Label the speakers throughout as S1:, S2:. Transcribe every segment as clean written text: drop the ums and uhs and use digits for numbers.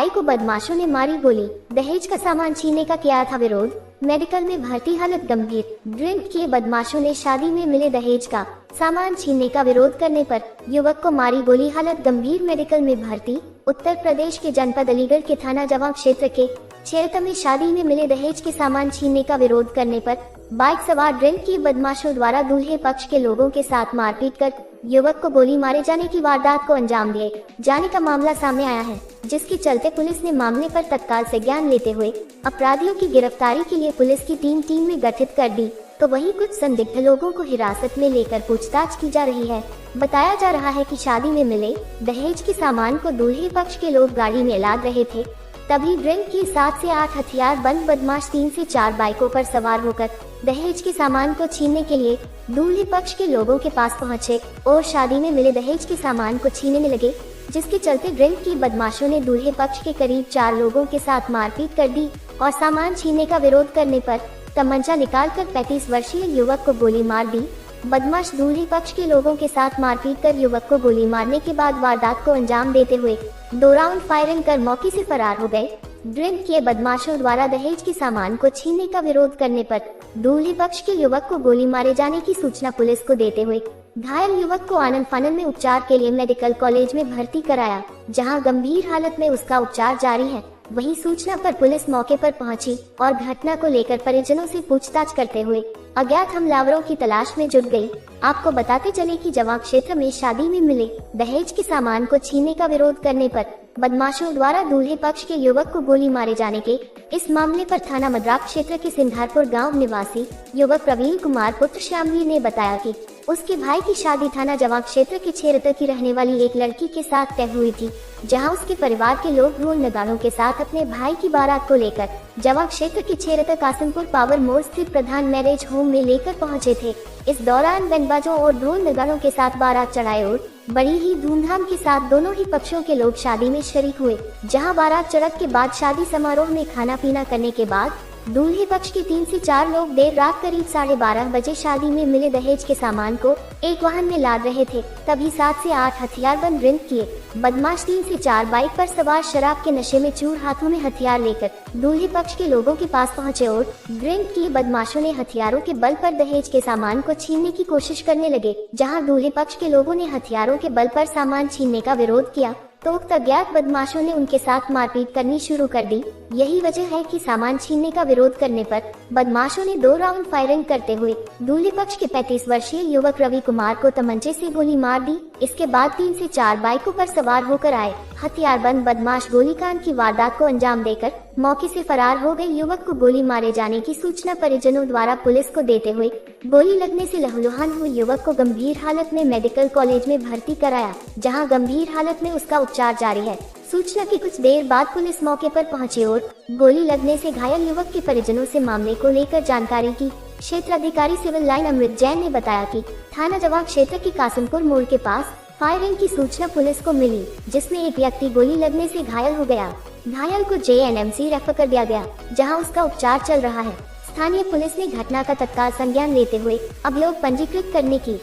S1: भाई को बदमाशों ने मारी गोली। दहेज का सामान छीनने का किया था विरोध, मेडिकल में भर्ती हालत गंभीर। ड्रिंक किए बदमाशों ने शादी में मिले दहेज का सामान छीनने का विरोध करने पर युवक को मारी गोली, हालत गंभीर, मेडिकल में भर्ती। उत्तर प्रदेश के जनपद अलीगढ़ के थाना जवाब क्षेत्र के छेरत में शादी में मिले दहेज के सामान छीनने का विरोध करने पर बाइक सवार ड्रिंक किए बदमाशों द्वारा दूल्हे पक्ष के लोगों के साथ मारपीट कर युवक को गोली मारे जाने की वारदात को अंजाम दिए जाने का मामला सामने आया है, जिसके चलते पुलिस ने मामले पर तत्काल संज्ञान लेते हुए अपराधियों की गिरफ्तारी के लिए पुलिस की टीम में गठित कर दी। तो वहीं कुछ संदिग्ध लोगों को हिरासत में लेकर पूछताछ की जा रही है। बताया जा रहा है कि शादी में मिले दहेज के सामान को दूल्हे पक्ष के लोग गाड़ी में लाद रहे थे, तभी ड्रिंक की 7 से 8 हथियार बंद बदमाश 3 से 4 बाइकों पर सवार होकर दहेज के सामान को छीनने के लिए दूल्हे पक्ष के लोगों के पास पहुंचे और शादी में मिले दहेज के सामान को छीनने लगे, जिसके चलते ड्रिंक की बदमाशों ने दूल्हे पक्ष के करीब 4 लोगों के साथ मारपीट कर दी और सामान छीनने का विरोध करने पर तमंचा निकालकर 35 वर्षीय युवक को गोली मार दी। बदमाश दूल्हे पक्ष के लोगों के साथ मारपीट कर युवक को गोली मारने के बाद वारदात को अंजाम देते हुए 2 राउंड फायरिंग कर मौके से फरार हो गए। ड्रिंक किए बदमाशों द्वारा दहेज के सामान को छीनने का विरोध करने पर दूल्हे पक्ष के युवक को गोली मारे जाने की सूचना पुलिस को देते हुए घायल युवक को आनंद फानन में उपचार के लिए मेडिकल कॉलेज में भर्ती कराया, जहां गंभीर हालत में उसका उपचार जारी है। वहीं सूचना पर पुलिस मौके पर पहुंची और घटना को लेकर परिजनों से पूछताछ करते हुए अज्ञात हमलावरों की तलाश में जुट गई। आपको बताते चले कि जवाब क्षेत्र में शादी में मिले दहेज के सामान को छीनने का विरोध करने पर बदमाशों द्वारा दूल्हे पक्ष के युवक को गोली मारे जाने के इस मामले पर थाना मद्राक क्षेत्र के सिंधारपुर गांव निवासी युवक प्रवीण कुमार पुत्र श्यामवीर ने बताया कि उसके भाई की शादी थाना जवाब क्षेत्र के छेरत की रहने वाली एक लड़की के साथ तय हुई थी, जहां उसके परिवार के लोग ढोल नगाड़ों के साथ अपने भाई की बारात को लेकर जवाब क्षेत्र के छेरत कासिमपुर पावर मोड़ स्थित प्रधान मैरिज होम में लेकर पहुंचे थे। इस दौरान बैंडबाजों और ढोल नगाड़ों के साथ बारात चढ़ाए और बड़ी ही धूमधाम के साथ दोनों ही पक्षों के लोग शादी में शरीक हुए, जहां बारात चढ़त के बाद शादी समारोह में खाना पीना करने के बाद दूल्हे पक्ष के 3 से 4 लोग देर रात करीब 12:30 बजे शादी में मिले दहेज के सामान को एक वाहन में लाद रहे थे। तभी 7 से 8 हथियारबंद ड्रिंक किए बदमाश 3 से 4 बाइक पर सवार शराब के नशे में चूर हाथों में हथियार लेकर दूल्हे पक्ष के लोगों के पास पहुंचे और ड्रिंक किए बदमाशों ने हथियारों के बल पर दहेज के सामान को छीनने की कोशिश करने लगे। जहां दूल्हे पक्ष के लोगों ने हथियारों के बल पर सामान छीनने का विरोध किया तो उक्त अज्ञात बदमाशों ने उनके साथ मारपीट करनी शुरू कर दी। यही वजह है कि सामान छीनने का विरोध करने पर बदमाशों ने 2 राउंड फायरिंग करते हुए दूल्हे पक्ष के 35 वर्षीय युवक रवि कुमार को तमंचे से गोली मार दी। इसके बाद 3 से 4 बाइकों पर सवार होकर आए हथियारबंद बदमाश गोलीकांड की वारदात को अंजाम देकर मौके से फरार हो गए। युवक को गोली मारे जाने की सूचना परिजनों द्वारा पुलिस को देते हुए गोली लगने से लहूलुहान हुए युवक को गंभीर हालत में मेडिकल कॉलेज में भर्ती कराया, जहां गंभीर हालत में उसका उपचार जारी है। सूचना की कुछ देर बाद पुलिस मौके पर पहुंची और गोली लगने से घायल युवक के परिजनों से मामले को लेकर जानकारी की। क्षेत्र अधिकारी सिविल लाइन अमृत जैन ने बताया कि थाना जवाब क्षेत्र की कासिमपुर मोड़ के पास फायरिंग की सूचना पुलिस को मिली, जिसमें एक व्यक्ति गोली लगने से घायल हो गया। घायल को JNMC रेफर कर दिया गया, जहां उसका उपचार चल रहा है। स्थानीय पुलिस ने घटना का तत्काल संज्ञान लेते हुए अभियोग पंजीकृत करने की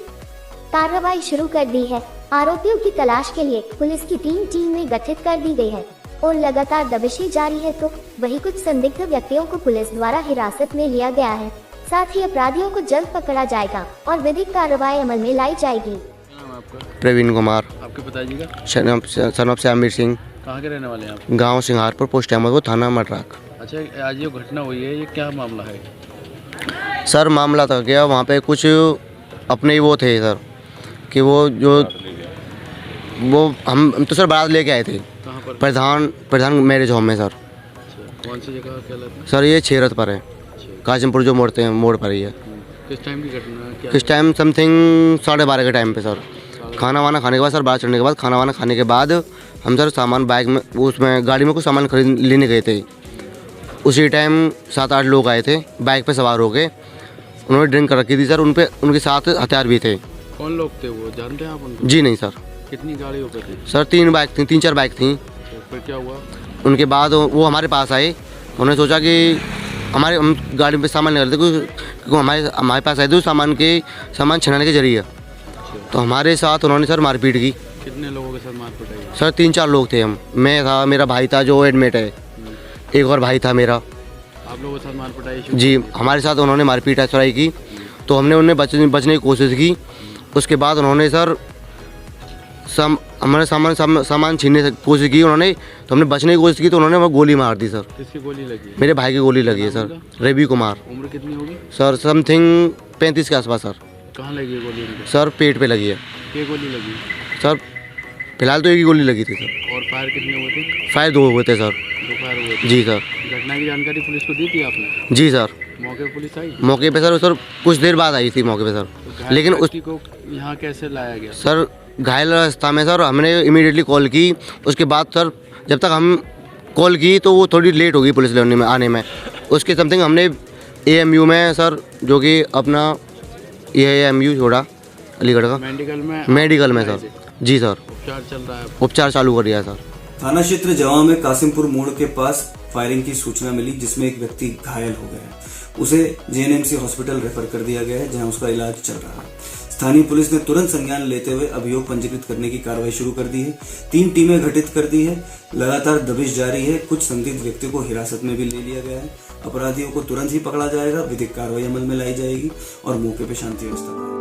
S1: कार्रवाई शुरू कर दी है। आरोपियों की तलाश के लिए पुलिस की टीम में गठित कर दी गई है और लगातार दबिशें जारी है। तो वही कुछ संदिग्ध व्यक्तियों को पुलिस द्वारा हिरासत में लिया गया है। साथ ही अपराधियों को जल्द पकड़ा जाएगा और विधिक कार्रवाई अमल में लाई जाएगी।
S2: प्रवीण कुमार।
S3: आपके पिताजी का?
S2: Son of Shyamveer Singh.
S3: कहाँ के रहने वाले हैं आप?
S2: गांव सिंगारपुर, पोस्ट अहमदपुर, थाना मद्राक।
S3: अच्छा, आज ये घटना हुई है, ये क्या मामला है?
S2: सर मामला था क्या, वहाँ पे कुछ अपने ही वो थे सर, कि वो हम तो सर बारात लेके आए थे।
S3: कहाँ पर?
S2: प्रधान मैरिज होम में सर।
S3: अच्छा, कौन सी जगह क्या लगता है?
S2: सर ये छेरत पर है, कासिमपुर जो मोड़ पर ही है।
S3: किस टाइम की घटना है?
S2: किस टाइम? समथिंग 12:30 के टाइम पे सर। खाना वाना खाने के बाद सर, बारात चढ़ने के बाद खाना वाना खाने के बाद हम सर सामान बाइक में, उसमें गाड़ी में कुछ सामान खरीद लेने गए थे। उसी टाइम 7-8 लोग आए थे बाइक पे सवार हो गए। उन्होंने ड्रिंक कर रखी थी सर, उनके साथ हथियार भी थे।
S3: कौन लोग थे वो, जानते हैं आप उनको?
S2: जी नहीं सर।
S3: कितनी गाड़ियों पर थी?
S2: सर 3-4 बाइक थी।
S3: फिर क्या हुआ?
S2: उनके बाद वो हमारे पास आए। उन्होंने सोचा कि हम गाड़ी पे सामान निकालते, क्योंकि हमारे पास आए थे सामान छिनाने के जरिए। तो हमारे साथ उन्होंने सर मारपीट की।
S3: कितने लोगों के साथ मारपीट आई?
S2: सर 3-4 लोग थे हम, मैं था, मेरा भाई था जो एडमिट है, एक और भाई था मेरा।
S3: आप लोगों के साथ मार पिटाई शुरू
S2: जी,
S3: हो गई?
S2: हमारे साथ उन्होंने मारपीट चढ़ाई की, तो हमने उन्हें बचने की कोशिश की। उसके बाद उन्होंने सर हमारे सामान छीनने की कोशिश की उन्होंने, तो हमने बचने की कोशिश की तो उन्होंने वो गोली मार दी सर।
S3: किसकी गोली लगी?
S2: मेरे भाई की गोली लगी है सर, रवि कुमार।
S3: उम्र कितनी होगी?
S2: सर समथिंग 35 के आसपास सर।
S3: कहाँ लगी है गोली उनको?
S2: सर पेट पे लगी है
S3: क्या गोली लगी?
S2: सर, फिलहाल तो एक ही गोली लगी थी सर।
S3: और फायर कितने हुए थे?
S2: फायर 2 हुए थे सर।
S3: 2 फायर हुए थे।
S2: जी सर।
S3: घटना की जानकारी पुलिस को दी थी आपने?
S2: जी सर।
S3: मौके पर पुलिस आई?
S2: मौके पे सर कुछ देर बाद आई थी मौके पे सर,
S3: तो घायल
S2: लेकिन उस
S3: व्यक्ति को यहाँ कैसे लाया गया?
S2: सर घायल अवस्था में सर हमने इमीडिएटली कॉल की। उसके बाद सर जब तक हम कॉल की तो वो थोड़ी लेट हो गई पुलिस लेने में आने में। उसके समथिंग हमने AMU में सर, जो कि अपना ये AMU छोड़ा अलीगढ़ का, मेडिकल में सर। जी सर,
S3: उपचार चल रहा है।
S2: उपचार चालू कर दिया सर।
S4: थाना क्षेत्र जवां में कासिमपुर मोड़ के पास फायरिंग की सूचना मिली, जिसमें एक व्यक्ति घायल हो गया है। उसे JNMC हॉस्पिटल रेफर कर दिया गया है, जहां उसका इलाज चल रहा है। स्थानीय पुलिस ने तुरंत संज्ञान लेते हुए अभियोग पंजीकृत करने की कार्रवाई शुरू कर दी है। 3 टीमें गठित कर दी है। लगातार दबिश जारी है। कुछ संदिग्ध व्यक्तियों को हिरासत में भी ले लिया गया है। अपराधियों को तुरंत ही पकड़ा जाएगा, विधिक कार्रवाई अमल में लाई जाएगी और मौके पर शांति व्यवस्था